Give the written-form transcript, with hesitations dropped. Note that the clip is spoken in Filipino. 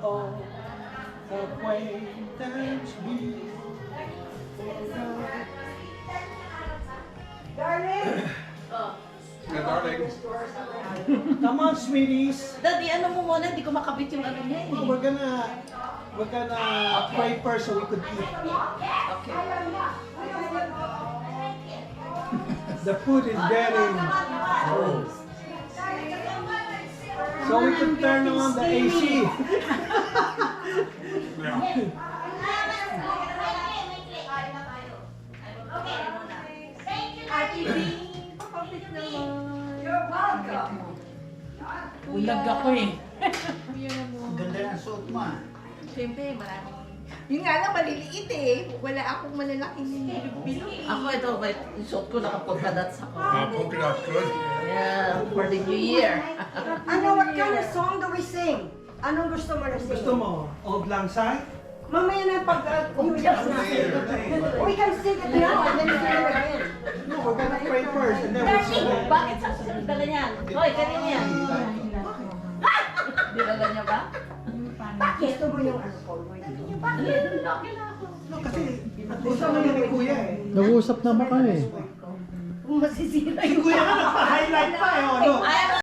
all acquaintance be forgot. Yeah, darling. Come on, sweeties. Daddy, ano mo muna? Hindi ko makabit yung ano niya eh. Oh, we're gonna pray first so we could eat. Okay. The food is getting cold. So we could turn on the AC. Yeah. Bulag ako eh. Ganda ng suot mo ah. Siyempre, maraming... Yun nga lang, maliliit eh. Wala akong malalaking bilog-bilog eh. Ako ito, may suot ko nakapolka dots ako. Polka dot's good. Yeah, for the new year. What kind of song do we sing? Anong gusto mo na sing? Gusto mo? Old Lang Syne? Mamaya na pag New Year's na. We can sing it now and then sing it again. No, we're gonna pray first and then we'll sing it. Bakit sa dala niyan? Hoy, kanina yan. Dinala niya ba? Gusto mo yung ano ko? No, kasi gusto mo yun ni Kuya eh. Nag-uusap naman kayo eh. Masisira Si Kuya ka nagpa-highlight pa eh, ano? Ayaw